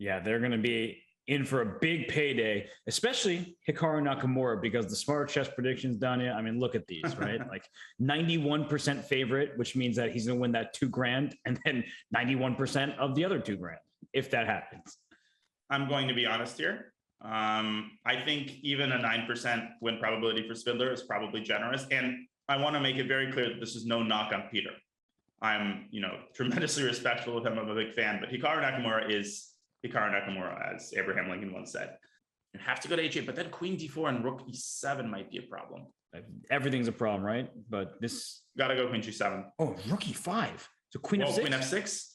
Yeah, they're going to be in for a big payday, especially Hikaru Nakamura, because the smart chess predictions, Danya, I mean, look at these, right? Like 91% favorite, which means that he's going to win that $2,000, and then 91% of the other $2,000, if that happens. I'm going to be honest here. I think even a 9% win probability for Svidler is probably generous. And I want to make it very clear that this is no knock on Peter. I'm, tremendously respectful of him. I'm a big fan, but Hikaru Nakamura is Hikaru Nakamura, as Abraham Lincoln once said. You have to go to H8, but then Queen D4 and Rook E7 might be a problem. Everything's a problem, right? But this... Gotta go Queen G7. Oh, Rook E5. So Queen F6? Queen F6?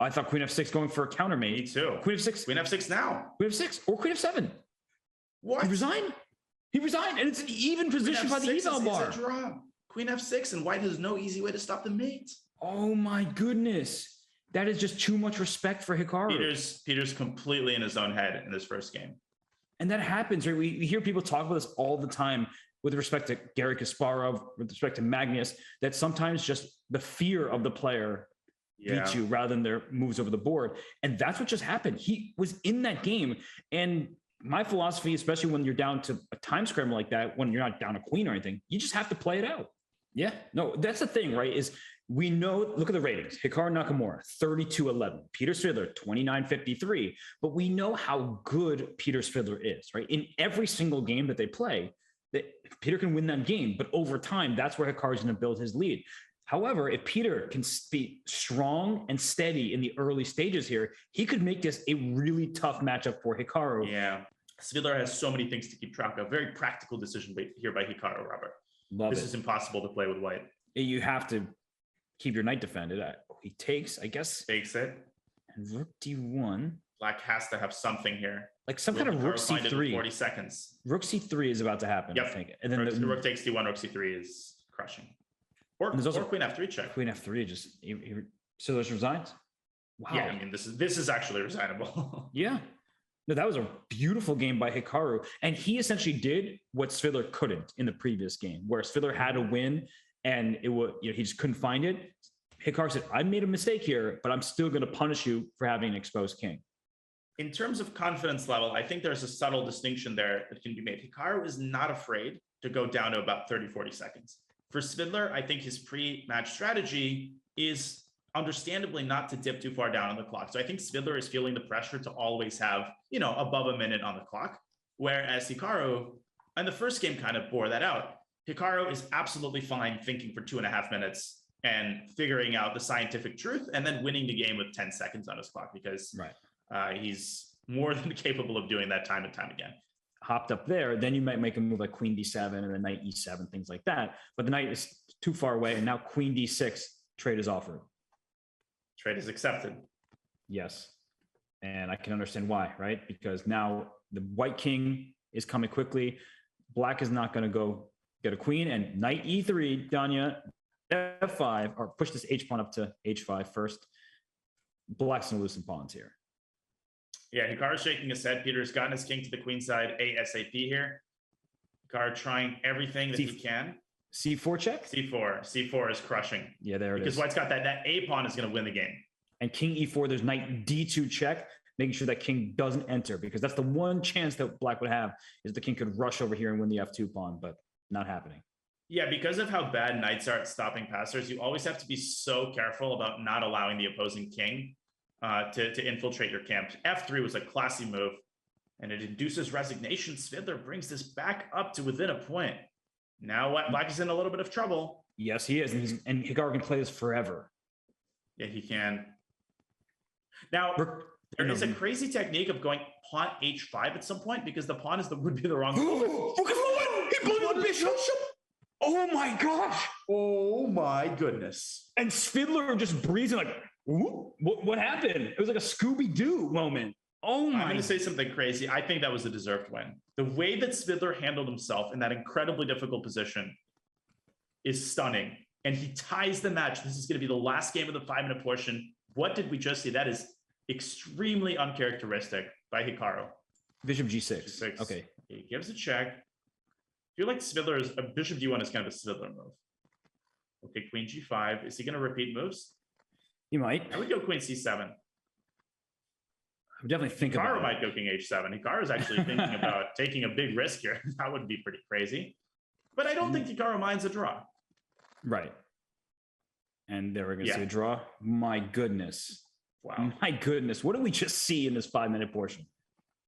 I thought Queen F6 going for a countermate. Me too. Queen F6. Queen F6 now. Queen F6 or Queen F7. What? He resigned, and it's an even position by the eval bar. It's a draw. Queen F6, and White has no easy way to stop the mate. Oh my goodness. That is just too much respect for Hikaru. Peter's completely in his own head in this first game. And that happens, right? We hear people talk about this all the time with respect to Garry Kasparov, with respect to Magnus, that sometimes just the fear of the player beats you rather than their moves over the board. And that's what just happened. He was in that game. And my philosophy, especially when you're down to a time scramble like that, when you're not down a queen or anything, you just have to play it out. Yeah, no, that's the thing, right? Is we know, look at the ratings. Hikaru Nakamura, 32-11. Peter Svidler, 29-53. But we know how good Peter Svidler is, right? In every single game that they play, that Peter can win that game. But over time, that's where Hikaru's going to build his lead. However, if Peter can be strong and steady in the early stages here, he could make this a really tough matchup for Hikaru. Yeah. Svidler has so many things to keep track of. Very practical decision here by Hikaru, Robert. This is impossible to play with White. You have to keep your knight defended. He takes, I guess. Takes it. And Rook D1. Black has to have something here. Like some kind of Rook C3. 40 seconds. Rook C3 is about to happen, I think. And then Rook takes D1, Rook C3 is crushing. Or Queen F3 check. Queen F3 just so there's resigns. Wow. Yeah, I mean this is actually resignable. Yeah. No, that was a beautiful game by Hikaru, and he essentially did what Svidler couldn't in the previous game, where Svidler had a win and it was he just couldn't find it. Hikaru said, "I made a mistake here, but I'm still going to punish you for having an exposed king." In terms of confidence level, I think there's a subtle distinction there that can be made. Hikaru is not afraid to go down to about 30, 40 seconds. For Svidler, I think his pre-match strategy is understandably not to dip too far down on the clock. So I think Svidler is feeling the pressure to always have, above a minute on the clock. Whereas Hikaru, and the first game kind of bore that out. Hikaru is absolutely fine thinking for 2.5 minutes and figuring out the scientific truth and then winning the game with 10 seconds on his clock because he's more than capable of doing that time and time again. Hopped up there, then you might make a move like Queen D7 and then Knight E7, things like that. But the Knight is too far away, and now Queen D6 trade is offered. Trade is accepted. Yes. And I can understand why, right? Because now the White King is coming quickly. Black is not going to go get a queen, and Knight E3, Danya, F5, or push this H pawn up to H5 first. Black's going to lose some pawns here. Yeah, Hikaru's shaking his head. Peter's gotten his king to the queen side ASAP here. Hikaru trying everything that he can. C4 check? C4 is crushing. Yeah, there it is. Because White's got that A pawn is going to win the game. And King E4, there's Knight D2 check, making sure that King doesn't enter, because that's the one chance that Black would have is the King could rush over here and win the F2 pawn, but not happening. Yeah, because of how bad Knights are at stopping passers, you always have to be so careful about not allowing the opposing King to infiltrate your camp. F3 was a classy move, and it induces resignation. Svidler brings this back up to within a point. Now Black is in a little bit of trouble. Yes, he is, and Hikaru can play this forever. Yeah, he can. Now, there is a crazy technique of going pawn H5 at some point because the pawn would be the wrong. Look at what he blew the bishop. Oh my gosh! Oh my goodness! And Svidler just breezing like, what happened? It was like a Scooby-Doo moment. Oh my! I'm going to say something crazy. I think that was a deserved win. The way that Svidler handled himself in that incredibly difficult position is stunning, and he ties the match. This is going to be the last game of the 5-minute portion. What did we just see? That is extremely uncharacteristic by Hikaru. Bishop G6. Okay. He gives a check. I feel like Svidler is a bishop D1 is kind of a Svidler move. Okay, Queen G5. Is he going to repeat moves? He might. I would go Queen C7. I'm definitely thinking Hikaru about might go king h7. Hikaru is actually thinking about taking a big risk here. That would be pretty crazy. But I don't think Hikaru minds a draw. Right. And there we're going to see a draw. My goodness. Wow. My goodness. What did we just see in this 5-minute portion?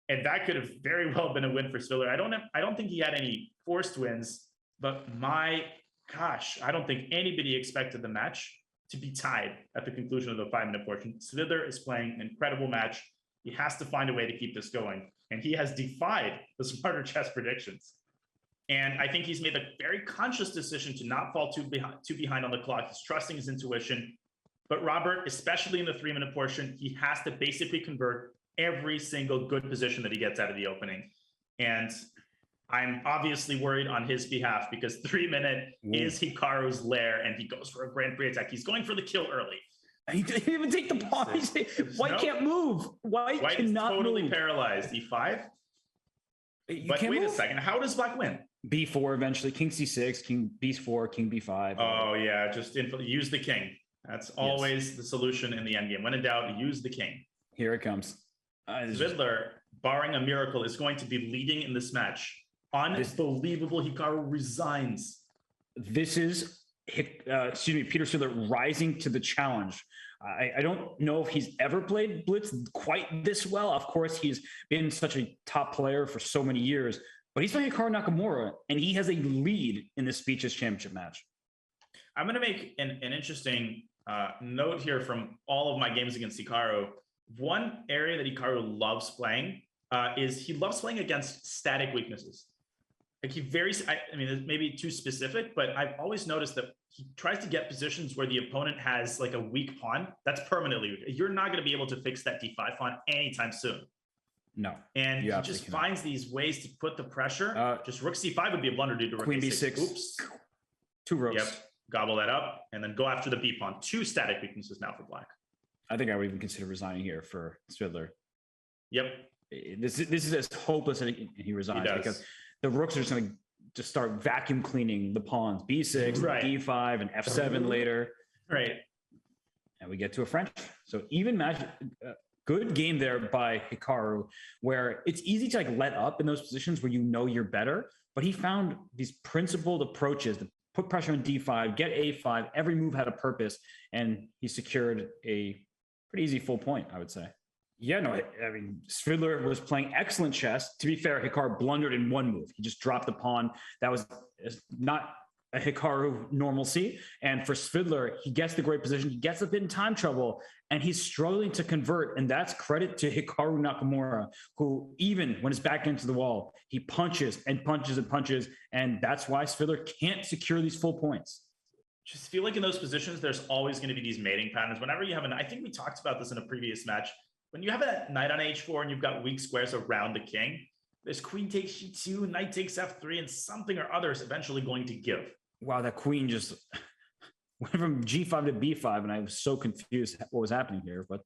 And that could have very well been a win for Svidler. I don't think he had any forced wins, but my gosh, I don't think anybody expected the match to be tied at the conclusion of the 5-minute portion. Svidler is playing an incredible match. He has to find a way to keep this going. And he has defied the smarter chess predictions. And I think he's made a very conscious decision to not fall too behind on the clock. He's trusting his intuition. But Robert, especially in the 3-minute portion, he has to basically convert every single good position that he gets out of the opening. And I'm obviously worried on his behalf because 3-minute is Hikaru's lair and he goes for a Grand Prix attack. He's going for the kill early. He didn't even take the pawn. White can't move. White cannot is totally move. paralyzed. E5. But wait a second. How does Black win? B4 eventually. King C6, King B4, King B5. Oh, yeah. Just use the king. That's always the solution in the endgame. When in doubt, use the king. Here it comes. Svidler, barring a miracle, is going to be leading in this match. Unbelievable. Hikaru resigns. This is, Peter Svidler rising to the challenge. I don't know if he's ever played Blitz quite this well. Of course, he's been such a top player for so many years, but he's playing Hikaru Nakamura, and he has a lead in this Speeches Championship match. I'm going to make an interesting note here from all of my games against Hikaru. One area that Hikaru loves playing is he loves playing against static weaknesses. Like I mean, it's maybe too specific, but I've always noticed that he tries to get positions where the opponent has like a weak pawn. That's permanently weak. You're not going to be able to fix that D5 pawn anytime soon. No. And he just finds these ways to put the pressure. Just rook C5 would be a blunder due to rook Queen B6. Oops. 2 rooks. Yep. Gobble that up and then go after the B pawn. 2 static weaknesses now for Black. I think I would even consider resigning here for Svidler. Yep. This is as hopeless as he resigns because the rooks are just going to just start vacuum cleaning the pawns. B6, D5, and F7 later. Right. And we get to a French. So even match, good game there by Hikaru, where it's easy to like let up in those positions where you know you're better. But he found these principled approaches to put pressure on D5, get A5. Every move had a purpose, and he secured a pretty easy full point, I would say. Yeah, no, I mean, Svidler was playing excellent chess. To be fair, Hikaru blundered in one move. He just dropped the pawn. That was not a Hikaru normalcy. And for Svidler, he gets the great position. He gets a bit in time trouble, and he's struggling to convert. And that's credit to Hikaru Nakamura, who even when his back into the wall, he punches and punches and punches. And that's why Svidler can't secure these full points. Just feel like in those positions, there's always going to be these mating patterns. Whenever you have I think we talked about this in a previous match. When you have a knight on h4 and you've got weak squares around the king, there's queen takes g2, knight takes f3, and something or other is eventually going to give. Wow, that queen just went from g5 to b5, and I was so confused what was happening here. But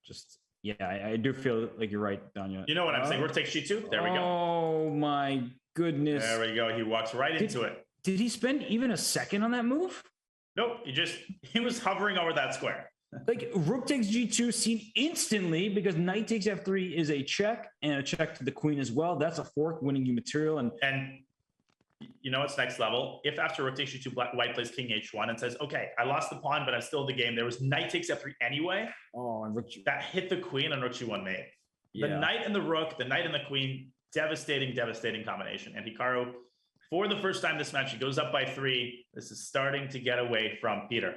just, yeah, I do feel like you're right, Danya. You know what I'm saying? Rook takes g2. There we go. Oh, my goodness. There we go. He walks right into it. Did he spend even a second on that move? Nope. He was hovering over that square. Like rook takes g2 seen instantly because knight takes f3 is a check and a check to the queen as well. That's a fork winning you material. And you know what's next level? If after rook takes g2, white plays king h1 and says, okay, I lost the pawn, but I'm still in the game. There was knight takes f3 anyway. Oh, and rook that hit the queen and rook g1 mate. The knight and the rook, the knight and the queen, devastating combination. And Hikaru, for the first time this match, he goes up by 3. This is starting to get away from Peter.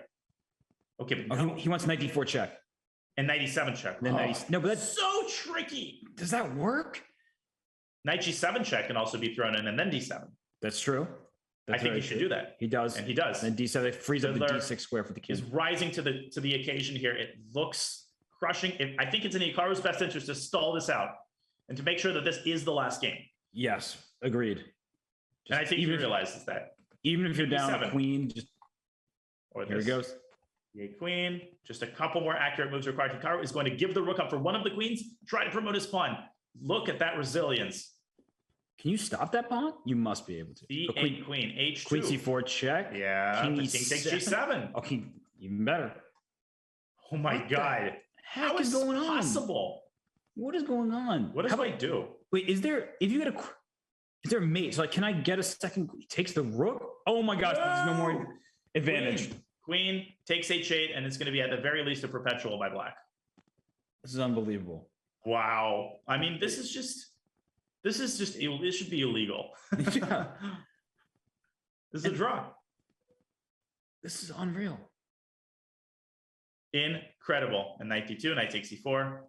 Okay, but he wants knight d4 check. And knight e7 check. Then no, but that's so tricky. Does that work? Knight g7 check can also be thrown in, and then d7. That's true. I think he should do that. He does. And he does. And d7, it frees up the d6 square for the king. He's rising to the occasion here. It looks crushing. I think it's in Hikaru's best interest to stall this out and to make sure that this is the last game. Yes, agreed. And I think he realizes that. Even if you're down a queen, just here he goes. Queen, just a couple more accurate moves required. Hikaru is going to give the rook up for one of the queens, try to promote his pawn. Look at that resilience. Can you stop that pawn? You must be able to. D8 queen, H2. Queen C4 check. Yeah, king takes G7. Okay, even better. Oh my God. How is going on? Possible? What is going on? What does White do? Wait, is there a mate? So like, can I get a second? He takes the rook. Oh my gosh, there's no more advantage. Queen takes h8, and it's going to be at the very least a perpetual by black. This is unbelievable. Wow. I mean, this should be illegal. Yeah. This is a draw. This is unreal. Incredible. And knight d2, knight takes e4.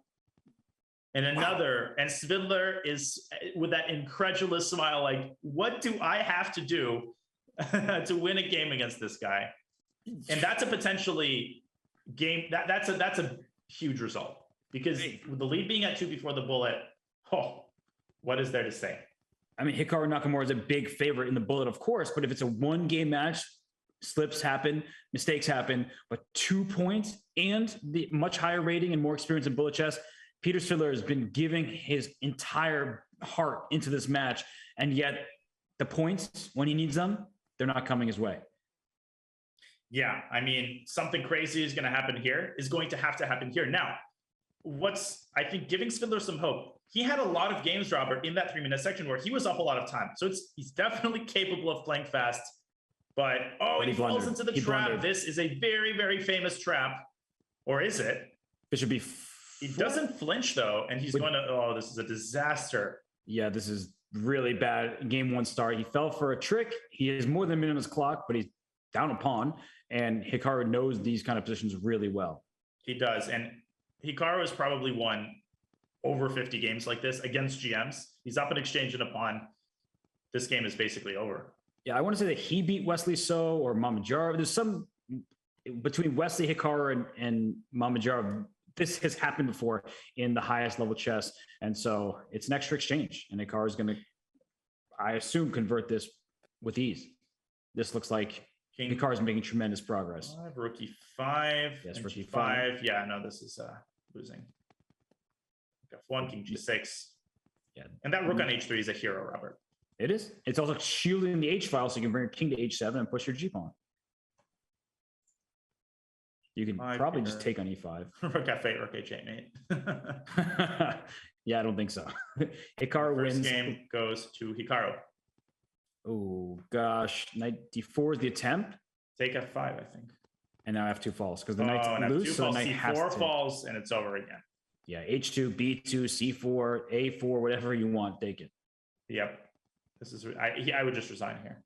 And another, and Svidler is with that incredulous smile, like, what do I have to do to win a game against this guy? And that's a potentially game, that's a huge result. Because with the lead being at 2 before the bullet, what is there to say? I mean, Hikaru Nakamura is a big favorite in the bullet, of course, but if it's a 1-game match, slips happen, mistakes happen, but 2 points and the much higher rating and more experience in bullet chess, Peter Svidler has been giving his entire heart into this match, and yet the points, when he needs them, they're not coming his way. Yeah, I mean, something crazy is going to happen here, is going to happen here. Now, what's, I think, giving Svidler some hope, he had a lot of games, Robert, in that 3-minute section where he was up a lot of time. So he's definitely capable of playing fast, but he falls into the trap. Blundered. This is a very, very famous trap. Or is it? It should be. He doesn't flinch, though, and he's going to, this is a disaster. Yeah, this is really bad. Game 1 start. He fell for a trick. He is more than a minute on his clock, but he's down a pawn, and Hikaru knows these kind of positions really well. He does, and Hikaru has probably won over 50 games like this against GMs. He's up in exchange and a pawn. This game is basically over. Yeah, I want to say that he beat Wesley So or Mamadjarov. There's some between Wesley, Hikaru, and Mamadjarov. This has happened before in the highest level chess. And so it's an extra exchange. And Hikaru is going to, I assume, convert this with ease. This looks like Hikaru is making tremendous progress. Rook e5. Yes, rook e5. Yeah, no, this is losing. F1, king g6. Yeah. And that rook on h3 is a hero, Robert. It is. It's also shielding the h file, so you can bring your king to h7 and push your g pawn. You can probably just take on e5. Rook f8, rook h8, mate. Yeah, I don't think so. Hikaru wins. First game goes to Hikaru. Oh, gosh. Knight d4 is the attempt. Take f5, I think. And now f2 falls because the knight's loose, so the knight has to. c4 falls, and it's over again. Yeah, h2, b2, c4, a4, whatever you want, take it. Yep. This is, I would just resign here.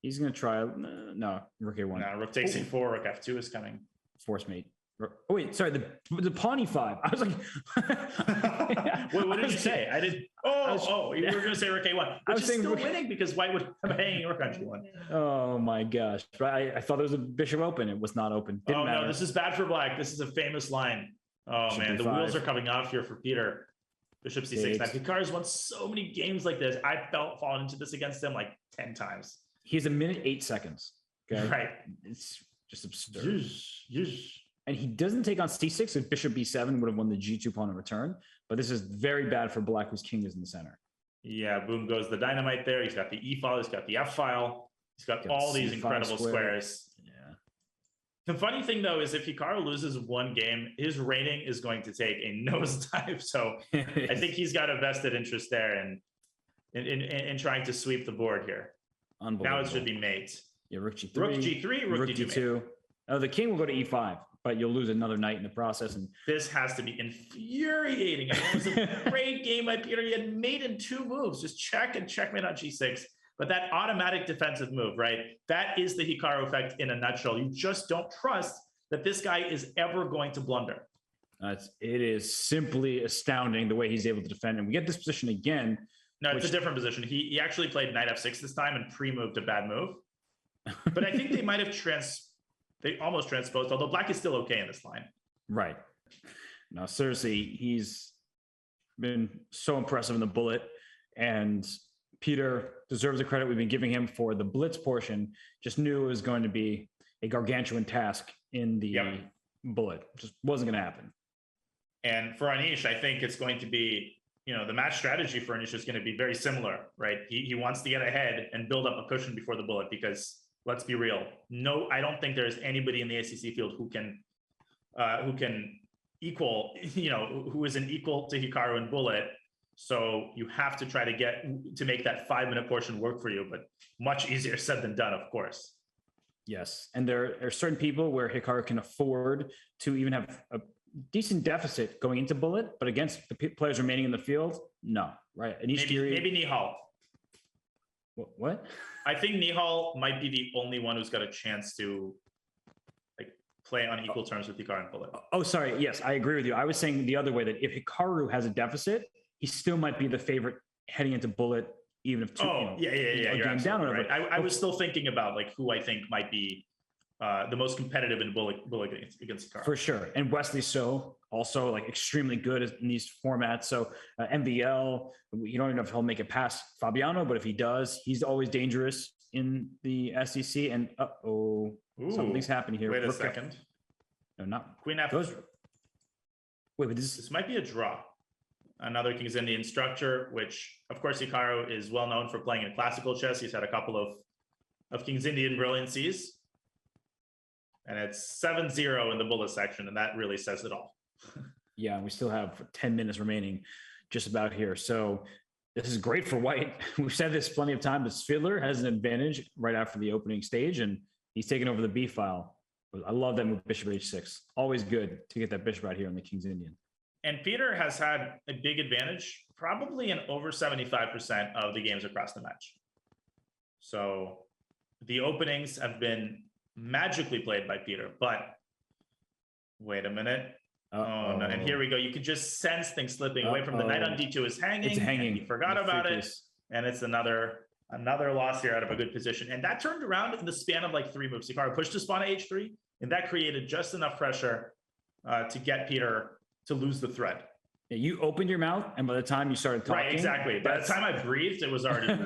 He's going to try, no, rook a1. No, rook takes e4, rook f2 is coming. Force mate. Oh, wait, sorry, the pawn e5. I was like... Wait, what did you say? I did. You were going to say rook a1. Which is still winning because white would have a hanging rook on g1. Oh my gosh. I thought it was a bishop open. It was not open. Didn't matter. No, this is bad for black. This is a famous line. Oh, bishop man, the wheels are coming off here for Peter. Bishop c6. Now, Hikaru's won so many games like this. I felt fallen into this against him like 10 times. He's a minute 8 seconds. Okay? Right. It's just absurd. And he doesn't take on c6, so bishop b7 would have won the g2 pawn in return. But this is very bad for black, whose king is in the center. Yeah, boom goes the dynamite there. He's got the e file. He's got the f file. He's got all these incredible squares. Yeah. The funny thing, though, is if Hikaru loses one game, his rating is going to take a nosedive. So I think he's got a vested interest there in trying to sweep the board here. Now it should be mate. Yeah, rook g3. Rook g3, rook d2. Oh, the king will go to e5, but you'll lose another knight in the process. And this has to be infuriating. I mean, it was a great game by Peter. He had mate in 2 moves, just check and checkmate on g6. But that automatic defensive move, right? That is the Hikaru effect in a nutshell. You just don't trust that this guy is ever going to blunder. It is simply astounding the way he's able to defend. And we get this position again. No, it's a different position. He actually played knight f6 this time and pre-moved a bad move. But I think they might have they almost transposed, although black is still okay in this line. Right. No, seriously, he's been so impressive in the bullet, and Peter deserves the credit we've been giving him for the blitz portion. Just knew it was going to be a gargantuan task in the bullet. Just wasn't going to happen. And for Anish, I think it's going to be, the match strategy for Anish is going to be very similar, right? He wants to get ahead and build up a cushion before the bullet because, let's be real, no, I don't think there's anybody in the ACC field who can equal, who is an equal to Hikaru and Bullet. So you have to try to make that 5-minute portion work for you, but much easier said than done, of course. Yes. And there are certain people where Hikaru can afford to even have a decent deficit going into Bullet, but against the players remaining in the field, no, right? Maybe Nihal. What? I think Nihal might be the only one who's got a chance to play on equal terms with Hikaru and Bullet. Oh, sorry. Yes, I agree with you. I was saying the other way, that if Hikaru has a deficit, he still might be the favorite heading into Bullet, even if you're games down. Right. I was still thinking about who I think might be the most competitive in Bullet against Hikaru. For sure. And Wesley So also extremely good in these formats. So MVL, you don't even know if he'll make it past Fabiano, but if he does, he's always dangerous in the SEC. And something's happening here. Wait a second. No, not Queen F. Wait, but this might be a draw. Another King's Indian structure, which of course Hikaru is well known for playing in classical chess. He's had a couple of King's Indian brilliancies. And it's 7-0 in the Bullet section, and that really says it all. Yeah, we still have 10 minutes remaining just about here. So this is great for White. We've said this plenty of times, but Svidler has an advantage right after the opening stage, and he's taking over the B file. I love that move, bishop h6. Always good to get that bishop out here on the King's Indian. And Peter has had a big advantage, probably in over 75% of the games across the match. So the openings have been magically played by Peter, but wait a minute. Oh no! And here we go. You can just sense things slipping away from the knight on d2 is hanging. It's hanging. He forgot about it, and it's another loss here out of a good position. And that turned around in the span of 3 moves. Hikaru pushed his pawn to h3, and that created just enough pressure to get Peter to lose the thread. Yeah, you opened your mouth, and by the time you started talking, right, exactly. By the time I breathed, it was already.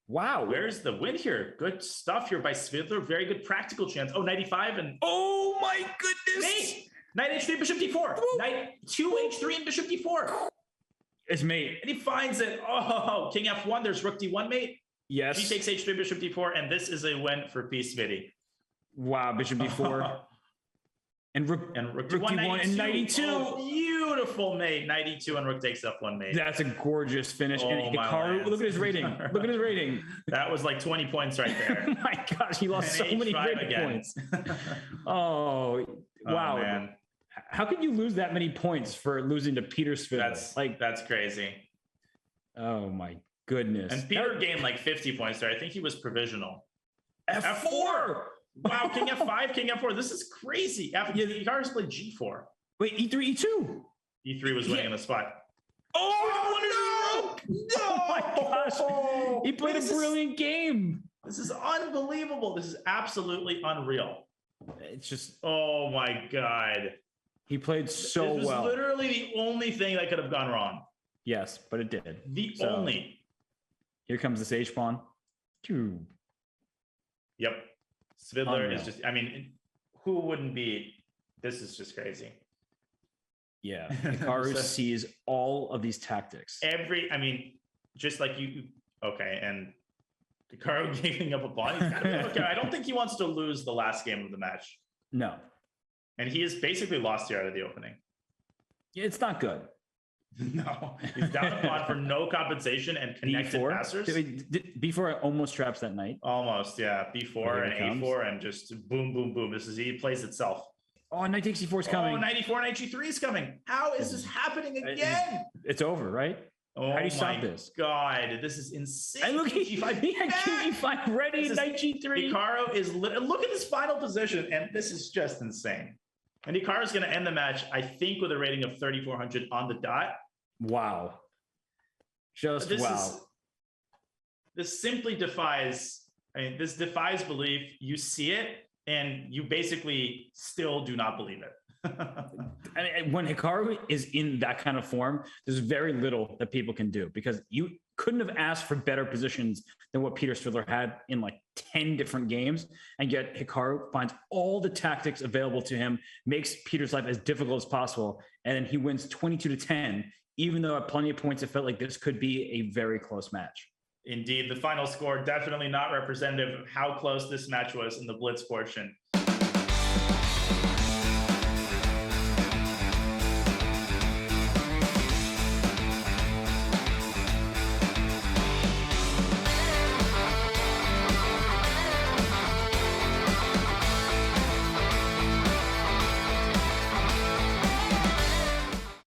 Wow, where's the win here? Good stuff here by Svidler. Very good practical chance. Oh, 95 and oh my goodness! Knight h3, bishop d4. Knight 2 h3 and bishop d4. It's mate, and he finds it. Oh, king f1. There's rook d1, mate. Yes. He takes h3, bishop d4, and this is a win for P. Svidler. Wow, bishop d4. And rook d1 and knight e2. Oh, beautiful mate. Knight e2 and rook takes f1 mate. That's a gorgeous finish. Oh, and Hikaru, look at his rating. Look at his rating. That was 20 points right there. Oh my gosh, he lost so many rating points. Oh, wow. Man. How could you lose that many points for losing to Peter Svidler? That's crazy. Oh my goodness. And Peter gained 50 points there. I think he was provisional. F4. Wow, king f5, king f4. This is crazy. Hikaru's played g4. Wait, e3, e2. E3 was winning in the spot. Oh, no! Oh my gosh. He played a brilliant game. This is unbelievable. This is absolutely unreal. It's just, oh my God. He played so well. This was literally the only thing that could have gone wrong. Yes, but it did. The only. Here comes this H pawn. Yep. Svidler is just, who wouldn't be? This is just crazy. Yeah. Hikaru sees all of these tactics. Just like you. Okay. And Hikaru giving up a pawn. He's got to be okay. I don't think he wants to lose the last game of the match. No. And he is basically lost here out of the opening. It's not good. No. He's down a pawn for no compensation and connected B4? passers. B4 almost traps that knight. Almost, yeah. B4 and A4 and just boom, boom, boom. He plays itself. Oh, knight takes e4 is coming. Oh, knight e4, knight g3 is coming. How is this happening again? It's over, right? Oh, how do you stop this? God, this is insane. And look, he had king g5 ready, knight g3. Hikaru is look at this final position, and this is just insane. And Hikaru is going to end the match, I think, with a rating of 3,400 on the dot. Wow. This simply defies, this defies belief. You see it, and you basically still do not believe it. And when Hikaru is in that kind of form, there's very little that people can do, because you couldn't have asked for better positions than what Peter Svidler had in 10 different games. And yet Hikaru finds all the tactics available to him, makes Peter's life as difficult as possible. And then he wins 22-10, even though at plenty of points, it felt like this could be a very close match. Indeed, the final score definitely not representative of how close this match was in the Blitz portion.